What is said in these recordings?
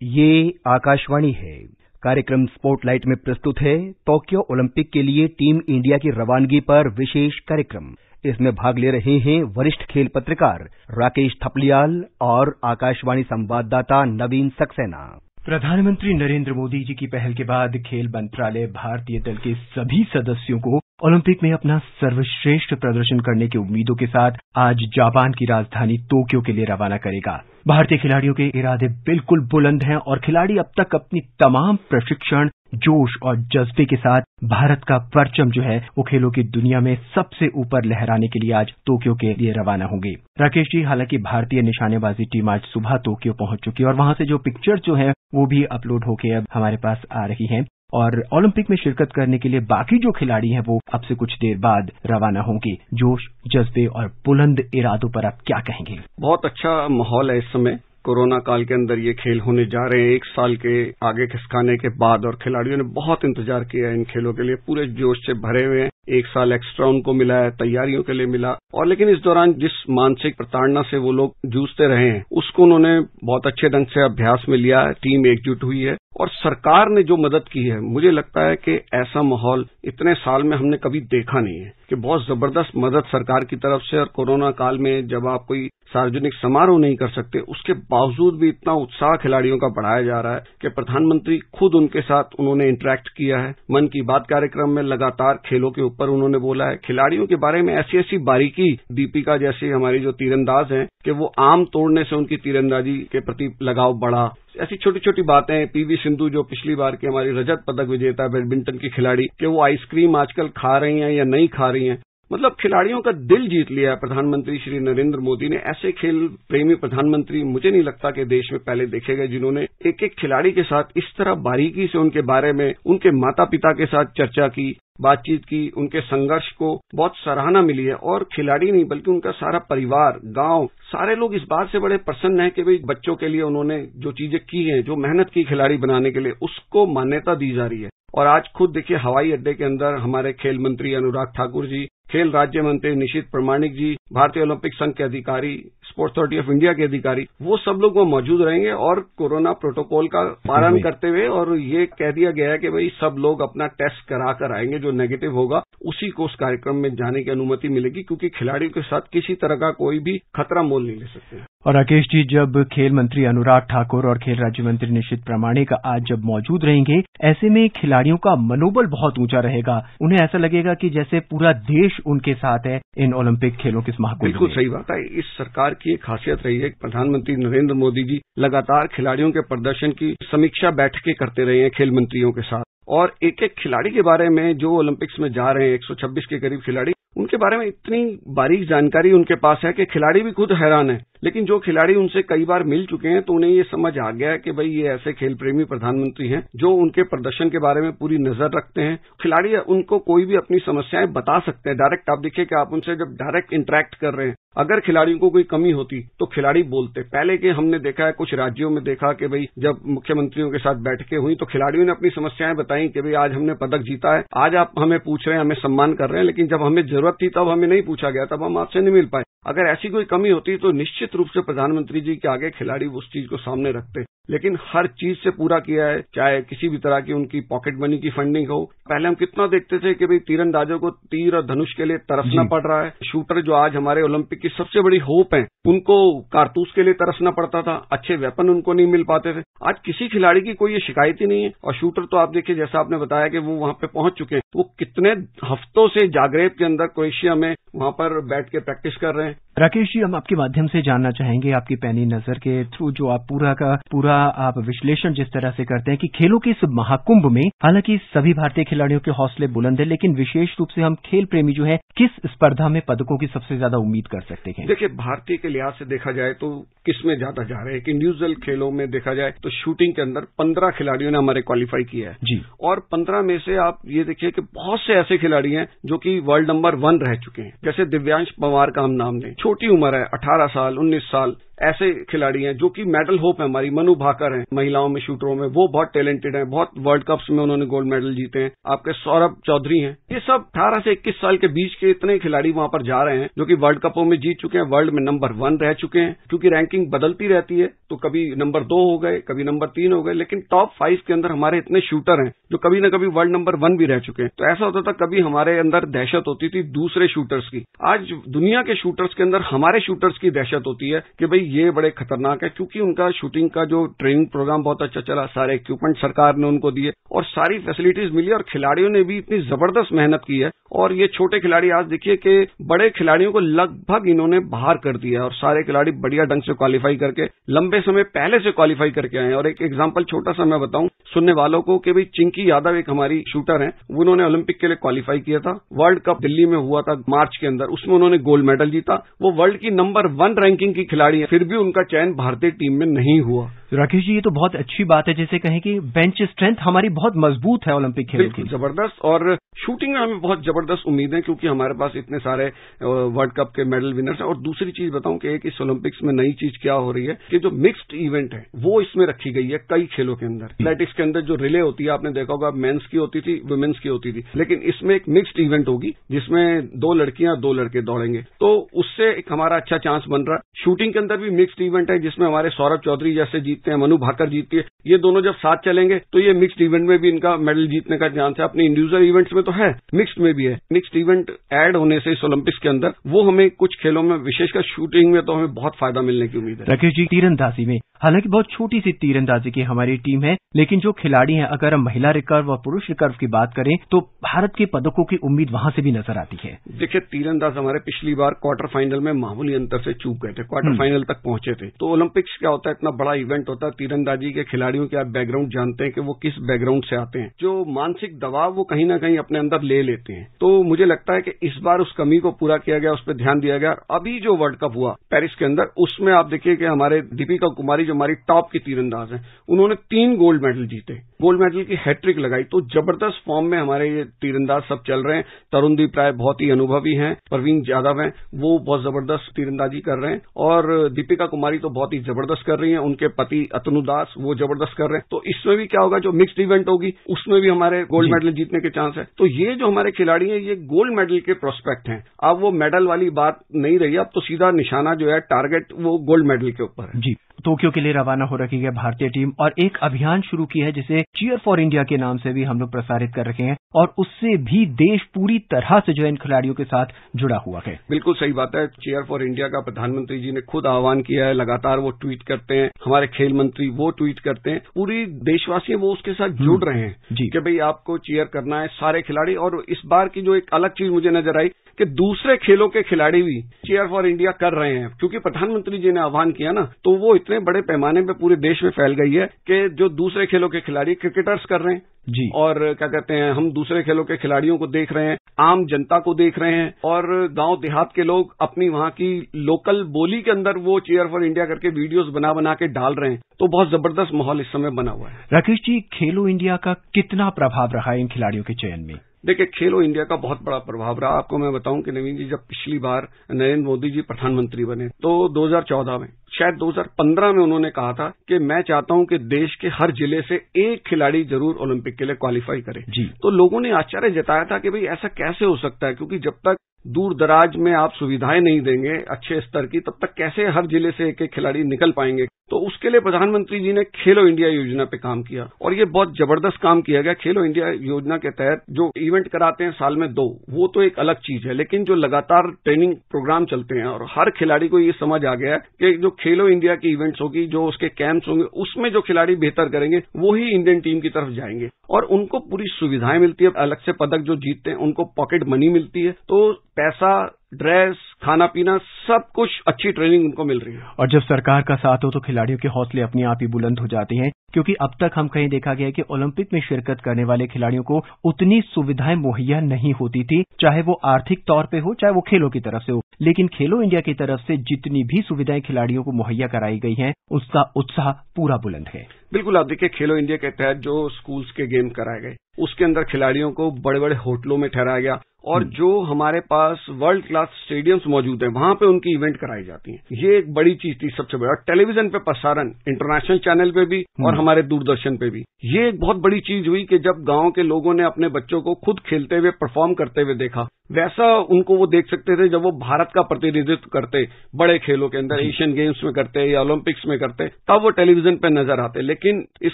ये आकाशवाणी है। कार्यक्रम स्पॉटलाइट में प्रस्तुत है टोक्यो ओलंपिक के लिए टीम इंडिया की रवानगी पर विशेष कार्यक्रम। इसमें भाग ले रहे हैं वरिष्ठ खेल पत्रकार राकेश थपलियाल और आकाशवाणी संवाददाता नवीन सक्सेना। प्रधानमंत्री नरेंद्र मोदी जी की पहल के बाद खेल मंत्रालय भारतीय दल के सभी सदस्यों को ओलंपिक में अपना सर्वश्रेष्ठ प्रदर्शन करने की उम्मीदों के साथ आज जापान की राजधानी टोक्यो के लिए रवाना करेगा। भारतीय खिलाड़ियों के इरादे बिल्कुल बुलंद हैं और खिलाड़ी अब तक अपनी तमाम प्रशिक्षण, जोश और जज्बे के साथ भारत का परचम जो है वो खेलों की दुनिया में सबसे ऊपर लहराने के लिए आज टोक्यो के लिए रवाना होंगे। राकेश जी, हालांकि भारतीय निशानेबाजी टीम आज सुबह टोक्यो पहुंच चुकी है और वहां से जो पिक्चर जो है वो भी अपलोड होके अब हमारे पास आ रही हैं और ओलंपिक में शिरकत करने के लिए बाकी जो खिलाड़ी हैं वो अब से कुछ देर बाद रवाना होंगे। जोश, जज्बे और बुलंद इरादों पर आप क्या कहेंगे? बहुत अच्छा माहौल है इस समय। कोरोना काल के अंदर ये खेल होने जा रहे हैं, 1 साल के आगे खिसकाने के बाद, और खिलाड़ियों ने बहुत इंतजार किया है इन खेलों के लिए, पूरे जोश से भरे हुए हैं। 1 साल एक्स्ट्रा उनको मिला है, तैयारियों के लिए मिला, और लेकिन इस दौरान जिस मानसिक प्रताड़ना से वो लोग जूझते रहे हैं उसको उन्होंने बहुत अच्छे ढंग से अभ्यास में लिया है। टीम एकजुट हुई है और सरकार ने जो मदद की है, मुझे लगता है कि ऐसा माहौल इतने साल में हमने कभी देखा नहीं है कि बहुत जबरदस्त मदद सरकार की तरफ से। और कोरोना काल में जब आप कोई सार्वजनिक समारोह नहीं कर सकते, उसके बावजूद भी इतना उत्साह खिलाड़ियों का बढ़ाया जा रहा है कि प्रधानमंत्री खुद उनके साथ उन्होंने इंटरेक्ट किया है। मन की बात कार्यक्रम में लगातार खेलों के ऊपर उन्होंने बोला है, खिलाड़ियों के बारे में ऐसी ऐसी बारीकी, दीपिका जैसी हमारी जो तीरंदाज हैं कि वो आम तोड़ने से उनकी तीरंदाजी के प्रति लगाव बढ़ा। ऐसी छोटी छोटी बातें, पीवी सिंधु जो पिछली बार की हमारी रजत पदक विजेता बैडमिंटन की खिलाड़ी, कि वो आइसक्रीम आजकल खा रही हैं या नहीं खा रही हैं, मतलब खिलाड़ियों का दिल जीत लिया है प्रधानमंत्री श्री नरेंद्र मोदी ने। ऐसे खेल प्रेमी प्रधानमंत्री मुझे नहीं लगता कि देश में पहले देखे गए, जिन्होंने एक एक खिलाड़ी के साथ इस तरह बारीकी से उनके बारे में, उनके माता पिता के साथ चर्चा की, बातचीत की, उनके संघर्ष को बहुत सराहना मिली है। और खिलाड़ी नहीं बल्कि उनका सारा परिवार, गांव, सारे लोग इस बात से बड़े प्रसन्न हैं कि भाई बच्चों के लिए उन्होंने जो चीजें की हैं, जो मेहनत की खिलाड़ी बनाने के लिए, उसको मान्यता दी जा रही है। और आज खुद देखिए हवाई अड्डे के अंदर हमारे खेल मंत्री अनुराग ठाकुर जी, खेल राज्य मंत्री निशित प्रमाणिक जी, भारतीय ओलंपिक संघ के अधिकारी, स्पोर्ट्स अथॉरिटी ऑफ इंडिया के अधिकारी, वो सब लोग वहां मौजूद रहेंगे और कोरोना प्रोटोकॉल का पालन करते हुए, और ये कह दिया गया है कि भाई सब लोग अपना टेस्ट करा कर आएंगे, जो नेगेटिव होगा उसी को उस कार्यक्रम में जाने की अनुमति मिलेगी, क्योंकि खिलाड़ियों के साथ किसी तरह का कोई भी खतरा मोल नहीं ले सकते। और राकेश जी, जब खेल मंत्री अनुराग ठाकुर और खेल राज्य मंत्री निशित प्रमाणिक आज जब मौजूद रहेंगे, ऐसे में खिलाड़ियों का मनोबल बहुत ऊंचा रहेगा। उन्हें ऐसा लगेगा कि जैसे पूरा देश उनके साथ है इन ओलंपिक खेलों के महाकुंभ में। बिल्कुल सही बात है। इस सरकार की एक खासियत रही है, प्रधानमंत्री नरेंद्र मोदी जी लगातार खिलाड़ियों के प्रदर्शन की समीक्षा बैठकें करते रहे हैं खेल मंत्रियों के साथ, और एक एक खिलाड़ी के बारे में जो ओलंपिक्स में जा रहे हैं, 126 के करीब खिलाड़ी, उनके बारे में इतनी बारीक जानकारी उनके पास है कि खिलाड़ी भी खुद हैरान है। लेकिन जो खिलाड़ी उनसे कई बार मिल चुके हैं तो उन्हें ये समझ आ गया है कि भाई ये ऐसे खेल प्रेमी प्रधानमंत्री हैं जो उनके प्रदर्शन के बारे में पूरी नजर रखते हैं। खिलाड़ी उनको कोई भी अपनी समस्याएं बता सकते हैं डायरेक्ट। आप देखिए कि आप उनसे जब डायरेक्ट इंटरेक्ट कर रहे हैं, अगर खिलाड़ियों को कोई कमी होती तो खिलाड़ी बोलते। पहले के हमने देखा है, कुछ राज्यों में देखा कि भाई जब मुख्यमंत्रियों के साथ बैठकें हुई तो खिलाड़ियों ने अपनी समस्याएं बताई कि भाई आज हमने पदक जीता है, आज आप हमें पूछ रहे हैं, हमें सम्मान कर रहे हैं, लेकिन जब हमें जरूरत थी तब हमें नहीं पूछा गया, तब हम आपसे नहीं मिल पाए। अगर ऐसी कोई कमी होती तो निश्चित रूप से प्रधानमंत्री जी के आगे खिलाड़ी उस चीज को सामने रखते। लेकिन हर चीज से पूरा किया है, चाहे किसी भी तरह की उनकी पॉकेट मनी की फंडिंग हो। पहले हम कितना देखते थे कि भाई तीरंदाजों को तीर और धनुष के लिए तरसना पड़ रहा है, शूटर जो आज हमारे ओलंपिक की सबसे बड़ी होप है, उनको कारतूस के लिए तरसना पड़ता था, अच्छे वेपन उनको नहीं मिल पाते थे। आज किसी खिलाड़ी की कोई ये शिकायत ही नहीं है। और शूटर तो आप देखिए, जैसा आपने बताया कि वो वहां पे पहुंच चुके हैं, वो कितने हफ्तों से जागरेब के अंदर क्रोएशिया में वहां पर बैठ के प्रैक्टिस कर रहे हैं। राकेश जी, हम आपके माध्यम से जानना चाहेंगे, आपकी पैनी नजर के थ्रू जो आप पूरा का पूरा आप विश्लेषण जिस तरह से करते हैं कि खेलों के इस महाकुंभ में हालांकि सभी भारतीय खिलाड़ियों के हौसले बुलंद है, लेकिन विशेष रूप से हम खेल प्रेमी जो है किस स्पर्धा में पदकों की सबसे ज्यादा उम्मीद कर सकते हैं? देखिए, भारतीय के लिहाज से देखा जाए तो किसमें ज्यादा जा रहे हैं? इंडिविजुअल खेलों में देखा जाए तो शूटिंग के अंदर 15 खिलाड़ियों ने हमारे क्वालिफाई किया है जी, और 15 में से आप ये देखिए कि बहुत से ऐसे खिलाड़ी हैं जो कि वर्ल्ड नंबर 1 रह चुके हैं। जैसे दिव्यांश पवार का हम नाम लें, छोटी उम्र है, 18 साल 19 साल, ऐसे खिलाड़ी हैं जो कि मेडल होप है हमारी। मनु भाकर हैं महिलाओं में शूटरों में, वो बहुत टैलेंटेड हैं, बहुत वर्ल्ड कप्स में उन्होंने गोल्ड मेडल जीते हैं। आपके सौरभ चौधरी हैं। ये सब 18 से 21 साल के बीच के इतने खिलाड़ी वहां पर जा रहे हैं जो कि वर्ल्ड कपों में जीत चुके हैं, वर्ल्ड में नंबर 1 रह चुके हैं। क्योंकि रैंकिंग बदलती रहती है तो कभी नंबर 2 हो गए, कभी नंबर 3 हो गए, लेकिन टॉप 5 के अंदर हमारे इतने शूटर हैं जो कभी न कभी वर्ल्ड नंबर 1 भी रह चुके हैं। तो ऐसा होता था कभी हमारे अंदर दहशत होती थी दूसरे शूटर्स की। आज दुनिया के शूटर्स के अंदर हमारे शूटर्स की दहशत होती है कि भाई ये बड़े खतरनाक है, क्योंकि उनका शूटिंग का जो ट्रेनिंग प्रोग्राम बहुत अच्छा चला, सारे इक्विपमेंट सरकार ने उनको दिए और सारी फैसिलिटीज मिली और खिलाड़ियों ने भी इतनी जबरदस्त मेहनत की है। और ये छोटे खिलाड़ी आज देखिए कि बड़े खिलाड़ियों को लगभग इन्होंने बाहर कर दिया और सारे खिलाड़ी बढ़िया ढंग से क्वालिफाई करके लंबे समय पहले से क्वालिफाई करके आए हैं। और एक एग्जांपल छोटा सा मैं बताऊं सुनने वालों को कि भाई चिंकी यादव एक हमारी शूटर हैं, उन्होंने ओलंपिक के लिए क्वालिफाई किया था। वर्ल्ड कप दिल्ली में हुआ था मार्च के अंदर, उसमें उन्होंने गोल्ड मेडल जीता। वो वर्ल्ड की नंबर 1 रैंकिंग की खिलाड़ी है, फिर भी उनका चयन भारतीय टीम में नहीं हुआ। राकेश जी, ये तो बहुत अच्छी बात है, जैसे कहें कि बेंच स्ट्रेंथ हमारी बहुत मजबूत है ओलंपिक खेलों की। जबरदस्त। और शूटिंग में हमें बहुत जबरदस्त उम्मीद है क्योंकि हमारे पास इतने सारे वर्ल्ड कप के मेडल विनर्स हैं। और दूसरी चीज बताऊं कि एक इस ओलंपिक्स में नई चीज क्या हो रही है कि जो मिक्स्ड इवेंट है वो इसमें रखी गई है कई खेलों के अंदर। एथलेटिक्स के अंदर जो रिले होती है आपने देखा होगा, मेंस की होती थी, वुमेन्स की होती थी, लेकिन इसमें एक मिक्स्ड इवेंट होगी जिसमें 2 लड़कियां 2 लड़के दौड़ेंगे। तो उससे एक हमारा अच्छा चांस बन रहा है। शूटिंग के अंदर भी मिक्स्ड इवेंट है जिसमें हमारे सौरभ चौधरी जैसे जीतते हैं, मनु भाकर जीतती है। ये दोनों जब साथ चलेंगे तो ये मिक्स्ड इवेंट में भी इनका मेडल जीतने का चांस है। अपने इंडिविजुअल इवेंट्स में तो है, मिक्स्ड में भी है। मिक्स्ड इवेंट ऐड होने से इस ओलंपिक्स के अंदर वो हमें कुछ खेलों में, विशेषकर शूटिंग में तो हमें बहुत फायदा मिलने की उम्मीद है। राकेश जी, तीरंदाजी में हालांकि बहुत छोटी सी तीरंदाजी की हमारी टीम है, लेकिन जो खिलाड़ी हैं, अगर हम महिला रिकर्व और पुरुष रिकर्व की बात करें तो भारत के पदकों की उम्मीद वहां से भी नजर आती है। देखिए, तीरंदाज हमारे पिछली बार क्वार्टर फाइनल में मामूली अंतर से चूक गए थे, क्वार्टर फाइनल तक पहुंचे थे। तो ओलंपिक्स क्या होता है, इतना बड़ा इवेंट होता है, तीरंदाजी के खिलाड़ियों के आप बैकग्राउंड जानते हैं कि वो किस बैकग्राउंड से आते हैं। जो मानसिक दबाव वो कहीं ना कहीं अपने अंदर ले लेते हैं। तो मुझे लगता है कि इस बार उस कमी को पूरा किया गया, उस पर ध्यान दिया गया। अभी जो वर्ल्ड कप हुआ पेरिस के अंदर, उसमें आप देखिए कि हमारे दीपिका कुमारी जो हमारी टॉप की तीरंदाज हैं, उन्होंने 3 गोल्ड मेडल जीते, गोल्ड मेडल की हैट्रिक लगाई। तो जबरदस्त फॉर्म में हमारे ये तीरंदाज सब चल रहे हैं। तरुणदीप राय बहुत ही अनुभवी हैं, परवीन यादव हैं, वो बहुत जबरदस्त तीरंदाजी कर रहे हैं, और दीपिका कुमारी तो बहुत ही जबरदस्त कर रही हैं। उनके पति अतनु दास वो जबरदस्त कर रहे हैं। तो इसमें भी क्या होगा, जो मिक्स्ड इवेंट होगी उसमें भी हमारे गोल्ड मेडल जीतने के चांस है। तो ये जो हमारे खिलाड़ी हैं ये गोल्ड मेडल के प्रोस्पेक्ट हैं। अब वो मेडल वाली बात नहीं रही, अब तो सीधा निशाना जो है, टारगेट वो गोल्ड मेडल के ऊपर है। जी, टोक्यो के लिए रवाना हो रखी है भारतीय टीम और एक अभियान शुरू की है जिसे चीयर फॉर इंडिया के नाम से भी हम लोग प्रसारित कर रखे हैं, और उससे भी देश पूरी तरह से जो है इन खिलाड़ियों के साथ जुड़ा हुआ है। बिल्कुल सही बात है। चीयर फॉर इंडिया का प्रधानमंत्री जी ने खुद आह्वान किया है, लगातार वो ट्वीट करते हैं, हमारे खेल मंत्री वो ट्वीट करते हैं, पूरी देशवासी वो उसके साथ जुड़ रहे हैं कि भाई आपको चीयर करना है सारे खिलाड़ी। और इस बार की जो एक अलग चीज मुझे नजर आई कि दूसरे खेलों के खिलाड़ी भी चीयर फॉर इंडिया कर रहे हैं, क्योंकि प्रधानमंत्री जी ने आह्वान किया ना, तो वो इतने बड़े पैमाने पे पूरे देश में फैल गई है कि जो दूसरे खेलों के खिलाड़ी क्रिकेटर्स कर रहे हैं जी, और क्या कहते हैं, हम दूसरे खेलों के खिलाड़ियों को देख रहे हैं, आम जनता को देख रहे हैं, और गांव देहात के लोग अपनी वहां की लोकल बोली के अंदर वो चीयर फॉर इंडिया करके वीडियोस बना बना के डाल रहे हैं। तो बहुत जबरदस्त माहौल इस समय बना हुआ है। राकेश जी, खेलो इंडिया का कितना प्रभाव रहा है इन खिलाड़ियों के चयन में? देखिए, खेलो इंडिया का बहुत बड़ा प्रभाव रहा। आपको मैं बताऊं कि नवीन जी, जब पिछली बार नरेंद्र मोदी जी प्रधानमंत्री बने तो 2014 में, शायद 2015 में उन्होंने कहा था कि मैं चाहता हूं कि देश के हर जिले से एक खिलाड़ी जरूर ओलंपिक के लिए क्वालिफाई करे। तो लोगों ने आश्चर्य जताया था कि भाई ऐसा कैसे हो सकता है, क्योंकि जब तक दूर दराज में आप सुविधाएं नहीं देंगे अच्छे स्तर की, तब तक कैसे हर जिले से एक एक खिलाड़ी निकल पाएंगे। तो उसके लिए प्रधानमंत्री जी ने खेलो इंडिया योजना पे काम किया, और ये बहुत जबरदस्त काम किया गया। खेलो इंडिया योजना के तहत जो इवेंट कराते हैं साल में 2, वो तो एक अलग चीज है, लेकिन जो लगातार ट्रेनिंग प्रोग्राम चलते हैं और हर खिलाड़ी को ये समझ आ गया है कि जो खेलो इंडिया की इवेंट्स होगी, जो उसके कैंप्स होंगे, उसमें जो खिलाड़ी बेहतर करेंगे वो ही इंडियन टीम की तरफ जाएंगे, और उनको पूरी सुविधाएं मिलती है। अलग से पदक जो जीतते हैं उनको पॉकेट मनी मिलती है, तो पैसा, ड्रेस, खाना पीना, सब कुछ, अच्छी ट्रेनिंग उनको मिल रही है। और जब सरकार का साथ हो तो खिलाड़ियों के हौसले अपने आप ही बुलंद हो जाते हैं, क्योंकि अब तक हम कहीं देखा गया है कि ओलंपिक में शिरकत करने वाले खिलाड़ियों को उतनी सुविधाएं मुहैया नहीं होती थी, चाहे वो आर्थिक तौर पे हो, चाहे वो खेलों की तरफ से हो। लेकिन खेलो इंडिया की तरफ से जितनी भी सुविधाएं खिलाड़ियों को मुहैया कराई गई हैं, उसका उत्साह पूरा बुलंद है। बिल्कुल, आप देखिए, खेलो इंडिया के तहत जो स्कूल्स के गेम कराए गए, उसके अंदर खिलाड़ियों को बड़े बड़े होटलों में ठहराया गया, और जो हमारे पास वर्ल्ड क्लास क्लास स्टेडियम्स मौजूद हैं, वहां पे उनकी इवेंट कराई जाती हैं। ये एक बड़ी चीज थी सबसे बड़ी। और टेलीविजन पे प्रसारण, इंटरनेशनल चैनल पे भी और हमारे दूरदर्शन पे भी, ये एक बहुत बड़ी चीज हुई कि जब गांव के लोगों ने अपने बच्चों को खुद खेलते हुए, परफॉर्म करते हुए देखा, वैसा उनको वो देख सकते थे जब वो भारत का प्रतिनिधित्व करते बड़े खेलों के अंदर, एशियन गेम्स में करते या ओलंपिक्स में करते, तब वो टेलीविजन पे नजर आते। लेकिन इस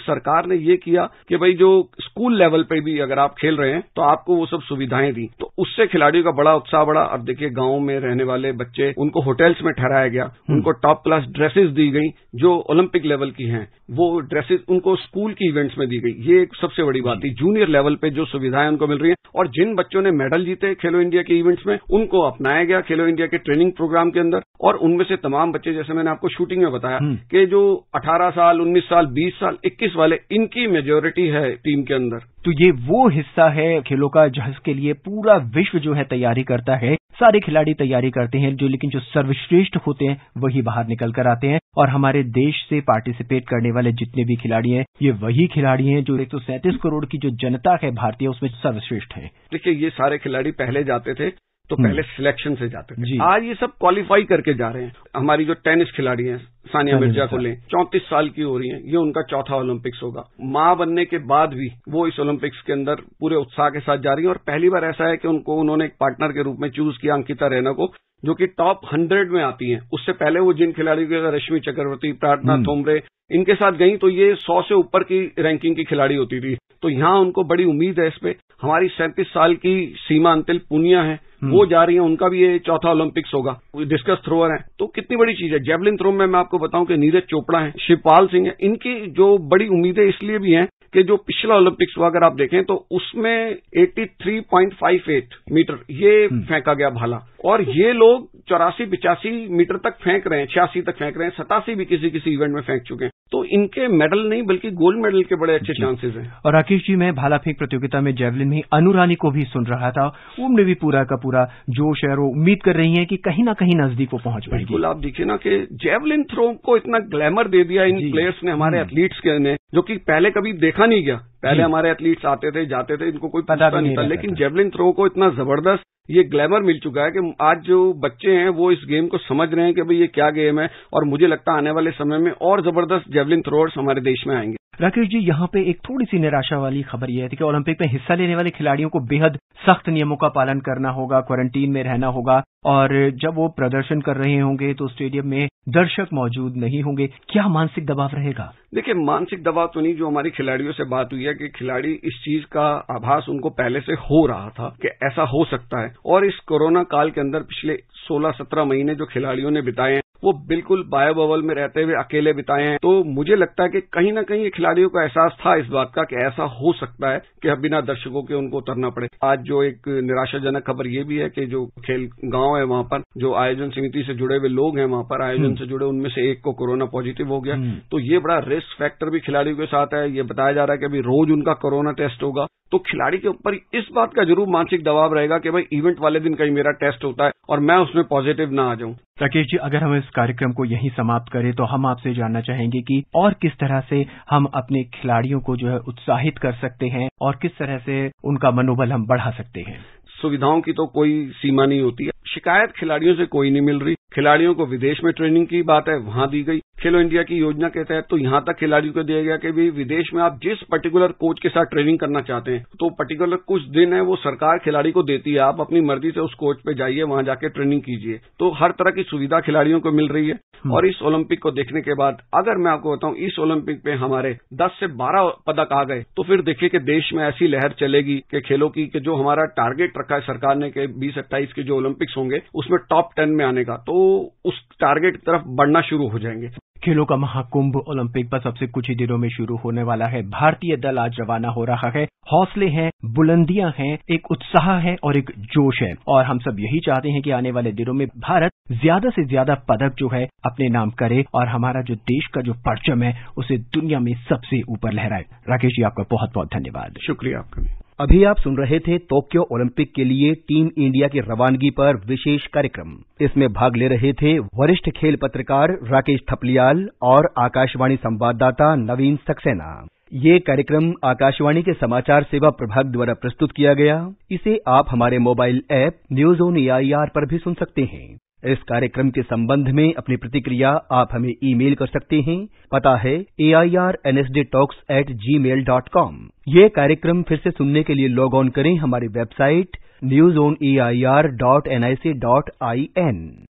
सरकार ने ये किया कि भाई जो स्कूल लेवल पे भी अगर आप खेल रहे हैं तो आपको वो सब सुविधाएं दी, तो उससे खिलाड़ियों का बड़ा उत्साह बढ़ा। अब देखिए गांव में रहने वाले बच्चे, उनको होटल्स में ठहराया गया, उनको टॉप क्लास ड्रेसेस दी गई जो ओलंपिक लेवल की हैं, वो ड्रेसेस उनको स्कूल की इवेंट्स में दी गई। ये एक सबसे बड़ी बात थी। जूनियर लेवल पे जो सुविधाएं उनको मिल रही हैं, और जिन बच्चों ने मेडल जीते खेलो इंडिया के इवेंट्स में, उनको अपनाया गया खेलो इंडिया के ट्रेनिंग प्रोग्राम के अंदर। और उनमें से तमाम बच्चे, जैसे मैंने आपको शूटिंग में बताया कि जो 18 साल, 19 साल, 20 साल, 21 वाले, इनकी मेजोरिटी है टीम के अंदर। तो ये वो हिस्सा है खेलों का जिसके लिए पूरा विश्व जो है तैयारी करता है। सारे खिलाड़ी तैयारी करते हैं, लेकिन जो सर्वश्रेष्ठ होते हैं वही बाहर निकल कर आते हैं। और हमारे देश से पार्टिसिपेट करने वाले जितने भी खिलाड़ी हैं, ये वही खिलाड़ी हैं जो 137 करोड़ की जो जनता है भारतीय, उसमें सर्वश्रेष्ठ हैं। देखिए, ये सारे खिलाड़ी पहले जाते थे तो पहले सिलेक्शन से जाते थे, आज ये सब क्वालिफाई करके जा रहे हैं। हमारी जो टेनिस खिलाड़ी हैं, सानिया मिर्जा को लें, 34 साल की हो रही हैं, ये उनका चौथा ओलंपिक्स होगा। मां बनने के बाद भी वो इस ओलंपिक्स के अंदर पूरे उत्साह के साथ जा रही है। और पहली बार ऐसा है कि उन्होंने एक पार्टनर के रूप में चूज किया अंकिता रैना को, जो कि टॉप 100 में आती हैं। उससे पहले वो जिन खिलाड़ियों के, रश्मि चक्रवर्ती, प्रार्थना थोमरे, इनके साथ गई तो ये 100 से ऊपर की रैंकिंग की खिलाड़ी होती थी। तो यहां उनको बड़ी उम्मीद है इस पे। हमारी 37 साल की सीमा अंतिल पुनिया है, वो जा रही है, उनका भी ये चौथा ओलंपिक्स होगा। डिस्कस थ्रोअर है, तो कितनी बड़ी चीज है। जेवलिन थ्रो में मैं आपको बताऊं कि नीरज चोपड़ा है, शिवपाल सिंह है। इनकी जो बड़ी उम्मीदें इसलिए भी हैं कि जो पिछला ओलंपिक्स हुआ अगर आप देखें तो उसमें 83.58 मीटर ये फेंका गया भाला, और ये लोग 84-85 मीटर तक फेंक रहे हैं, 86 तक फेंक रहे हैं, 87 भी किसी इवेंट में फेंक चुके हैं। तो इनके मेडल नहीं बल्कि गोल्ड मेडल के बड़े अच्छे चांसेस हैं। और राकेश जी, मैं भाला फेंक प्रतियोगिता में जेवलिन में अनु रानी को भी सुन रहा था, उनमें भी पूरा का पूरा जोश है, वो उम्मीद कर रही हैं कि कहीं ना कहीं नजदीक वो पहुंच पाएगी। बिल्कुल, आप देखिए ना कि जेवलिन थ्रो को इतना ग्लैमर दे दिया इन प्लेयर्स ने, हमारे एथलीट्स के ने, जो कि पहले कभी देखा नहीं गया। पहले हमारे एथलीट्स आते थे, जाते थे, इनको कोई पता नहीं था, लेकिन जेवलिन थ्रो को इतना जबरदस्त ये ग्लैमर मिल चुका है कि आज जो बच्चे हैं वो इस गेम को समझ रहे हैं कि भाई ये क्या गेम है। और मुझे लगता है आने वाले समय में और जबरदस्त जेवलिन थ्रोअर्स हमारे देश में आएंगे। राकेश जी, यहाँ पे एक थोड़ी सी निराशा वाली खबर यह है कि ओलंपिक में हिस्सा लेने वाले खिलाड़ियों को बेहद सख्त नियमों का पालन करना होगा, क्वारंटीन में रहना होगा, और जब वो प्रदर्शन कर रहे होंगे तो स्टेडियम में दर्शक मौजूद नहीं होंगे। क्या मानसिक दबाव रहेगा? देखिए, मानसिक दबाव तो नहीं, जो हमारी खिलाड़ियों से बात हुई है कि खिलाड़ी इस चीज का आभास उनको पहले से हो रहा था कि ऐसा हो सकता है। और इस कोरोना काल के अंदर पिछले 16-17 महीने जो खिलाड़ियों ने बिताए हैं वो बिल्कुल बायो बबल में रहते हुए अकेले बिताए हैं। तो मुझे लगता है कि कहीं ना कहीं खिलाड़ियों को एहसास था इस बात का कि ऐसा हो सकता है कि अब बिना दर्शकों के उनको उतरना पड़े। आज जो एक निराशाजनक खबर ये भी है कि जो खेल गांव है वहां पर जो आयोजन समिति से जुड़े हुए लोग हैं, वहां पर आयोजन से जुड़े, उनमें से एक को कोरोना पॉजिटिव हो गया। तो ये बड़ा रिस्क फैक्टर भी खिलाड़ियों के साथ है। ये बताया जा रहा है कि अभी रोज उनका कोरोना टेस्ट होगा। तो खिलाड़ी के ऊपर इस बात का जरूर मानसिक दबाव रहेगा कि भाई इवेंट वाले दिन कहीं मेरा टेस्ट होता है और मैं उसमें पॉजिटिव ना आ जाऊं। राकेश जी, अगर हम इस कार्यक्रम को यहीं समाप्त करें तो हम आपसे जानना चाहेंगे कि और किस तरह से हम अपने खिलाड़ियों को जो है उत्साहित कर सकते हैं और किस तरह से उनका मनोबल हम बढ़ा सकते हैं। सुविधाओं की तो कोई सीमा नहीं होती है। शिकायत खिलाड़ियों से कोई नहीं मिल रही। खिलाड़ियों को विदेश में ट्रेनिंग की बात है, वहां दी गई। खेलो इंडिया की योजना के तहत तो यहां तक खिलाड़ियों को दिया गया कि भी विदेश में आप जिस पर्टिकुलर कोच के साथ ट्रेनिंग करना चाहते हैं तो पर्टिकुलर कुछ दिन है वो सरकार खिलाड़ी को देती है, आप अपनी मर्जी से उस कोच पे जाइए, वहां जाके ट्रेनिंग कीजिए। तो हर तरह की सुविधा खिलाड़ियों को मिल रही है। और इस ओलंपिक को देखने के बाद अगर मैं आपको बताऊं इस ओलंपिक में हमारे 10 से 12 पदक आ गए तो फिर देखिए कि देश में ऐसी लहर चलेगी कि खेलों की कि जो हमारा टारगेट रखा है सरकार ने कि 2028 के जो ओलंपिक्स होंगे उसमें टॉप 10 में आने का, तो उस टारगेट की तरफ बढ़ना शुरू हो जाएंगे। खेलों का महाकुंभ ओलंपिक बस अब से कुछ ही दिनों में शुरू होने वाला है। भारतीय दल आज रवाना हो रहा है। हौसले हैं, बुलंदियां हैं, एक उत्साह है और एक जोश है, और हम सब यही चाहते हैं कि आने वाले दिनों में भारत ज्यादा से ज्यादा पदक जो है अपने नाम करे और हमारा जो देश का जो परचम है उसे दुनिया में सबसे ऊपर लहराए। राकेश जी, आपका बहुत बहुत धन्यवाद। शुक्रिया आपका भी। अभी आप सुन रहे थे टोक्यो ओलंपिक के लिए टीम इंडिया की रवानगी पर विशेष कार्यक्रम। इसमें भाग ले रहे थे वरिष्ठ खेल पत्रकार राकेश थपलियाल और आकाशवाणी संवाददाता नवीन सक्सेना। ये कार्यक्रम आकाशवाणी के समाचार सेवा प्रभाग द्वारा प्रस्तुत किया गया। इसे आप हमारे mobile app news on AIR पर भी सुन सकते हैं। इस कार्यक्रम के संबंध में अपनी प्रतिक्रिया आप हमें ईमेल कर सकते हैं। पता है airnsdtalks@gmail.com। ये कार्यक्रम फिर से सुनने के लिए लॉग ऑन करें हमारी वेबसाइट newsonair.nic.in।